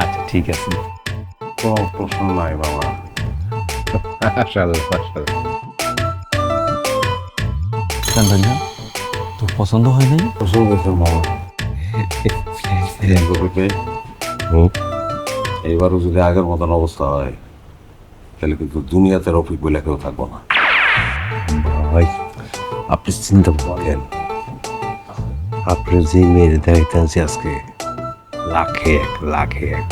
আচ্ছা ঠিক আছে। কোনো প্রশ্ন নাই বাবা। কেন ভাইয়া, তোর পছন্দ হয় নাই? পছন্দ হয়েছে বাবা। এইবারও যদি আগের মতন অবস্থা হয় তাহলে কিন্তু দুনিয়াতে রফিক বলে কেউ থাকবো না। ভাই আপনি চিন্তা করেন, আপনি যে মেয়ের দেখাইতেছি আজকে লাখে এক লাখে এক।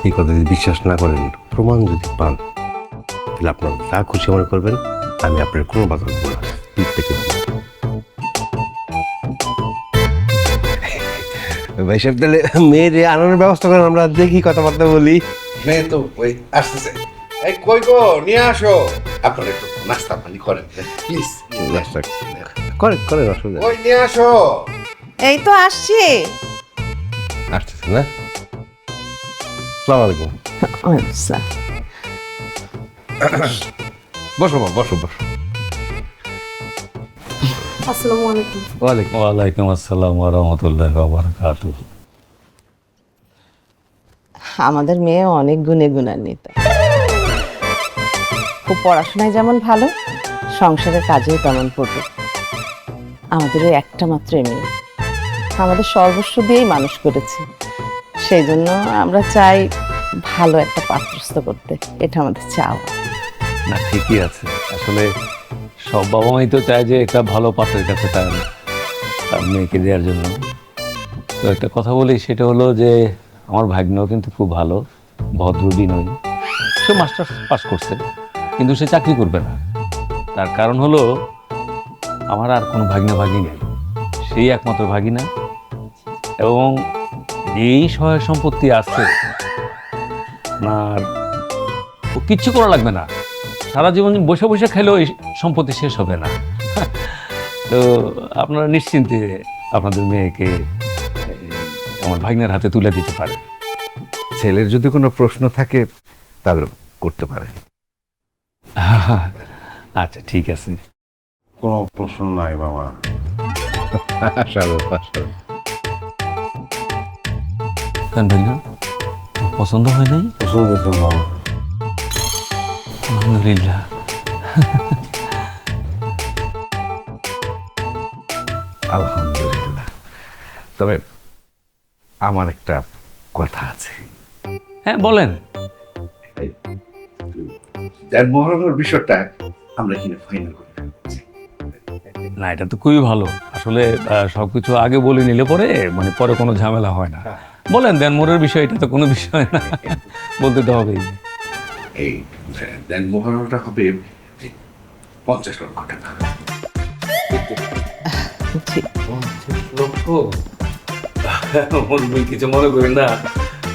এই কথা যদি বিশ্বাস না করেন, প্রমাণ যদি পান, তাহলে আপনার যা খুশি মনে করবেন, আমি আপনার কোনো বাধা দেবো না। ভাই সাহেব, তাহলে মেয়ের আনানোর ব্যবস্থা করেন, আমরা দেখি কথাবার্তা বলি। মেয়ে তো ওই আসতেছে। এই কই গো, নিয়ে আসো। আপনারা একটু নাস্তা পানি করেন প্লিজ। করেন করেন, অসুবিধা ওই নিয়ে আসো। এই তো আসছি। আসতেছে না? আসসালামু আলাইকুম। বসো মা, বসো বসো। আসসালামু আলাইকুম। ওয়ালাইকুম। ওয়ালাইকুম আসসালাম ওয়া রাহমাতুল্লাহি ওয়া বারাকাতুহু। আমাদের মেয়ে অনেক গুণে গুণান্বিত, খুব পড়াশোনায় যেমন ভালো, সংসারের কাজেও তেমন পটু। আমাদের ওই একটা মাত্র মেয়ে, আমাদের সর্বস্ব দিয়েই মানুষ করেছে। সেই জন্য আমরা চাই ভালো একটা পাত্রস্থ করতে, এটা আমাদের চাওয়া। না ঠিকই আছে, আসলে সব বাবা মাই তো চায় যে একটা ভালো পাত্রের কাছে তার মেয়েকে দেওয়ার জন্য। তো একটা কথা বলি, সেটা হলো যে আমার ভাগ্নেও কিন্তু খুব ভালো, ভদ্র বিনয়ী। সে মাস্টার্স পাস করছে, কিন্তু সে চাকরি করবে না। তার কারণ হলো আমার আর কোনো ভাগিনী নেই, সেই একমাত্র ভাগিনা। এবং এই সহায় সম্পত্তি আছে, আর ও কিচ্ছু করা লাগবে না, সারা জীবন বসে বসে খেলেও এই সম্পত্তি শেষ হবে না। তো আপনারা নিশ্চিন্তে আপনাদের মেয়েকে আমার ভাগ্নের হাতে তুলে দিতে পারেন। ছেলের যদি কোনো প্রশ্ন থাকে তাহলে করতে পারে। আচ্ছা ঠিক আছে। কোনো প্রশ্ন নাই বাবা। কেন ভাইয়া, তোর পছন্দ হয় নাই? পছন্দ হয়েছে বাবা। আলহামদুলিল্লাহ। আলহামদুলিল্লাহ। তবে আমার একটা কথা আছে। হ্যাঁ বলেন। মহারণের বিষয়টা আমরা কিনে ফাইনাল করে ফেলছি। না এটা তো খুবই ভালো, আসলে সবকিছু আগে বলে নিলে পরে মানে পরে কোনো ঝামেলা হয় না। বলেন দেন মোড়ের বিষয়, এটা তো কোনো বিষয় না, বলতে তো হবেই। এই দেন মহারণটা হবে 50 লক্ষ টাকা। লক্ষ? কিছু মনে করেন না,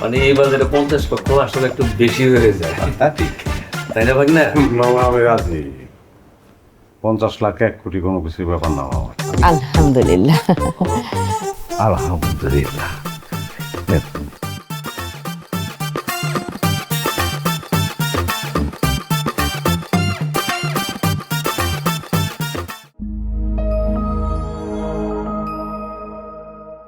মানে এই বাজারে 50 লক্ষ আসলে একটু বেশি হয়ে যায়, তাই না ভাগনা? আমি রাজি। 50 লাখ 1 কোটি কোনো কিছুর ব্যাপার না বাবা। আলহামদুলিল্লাহ। আলহামদুলিল্লাহ।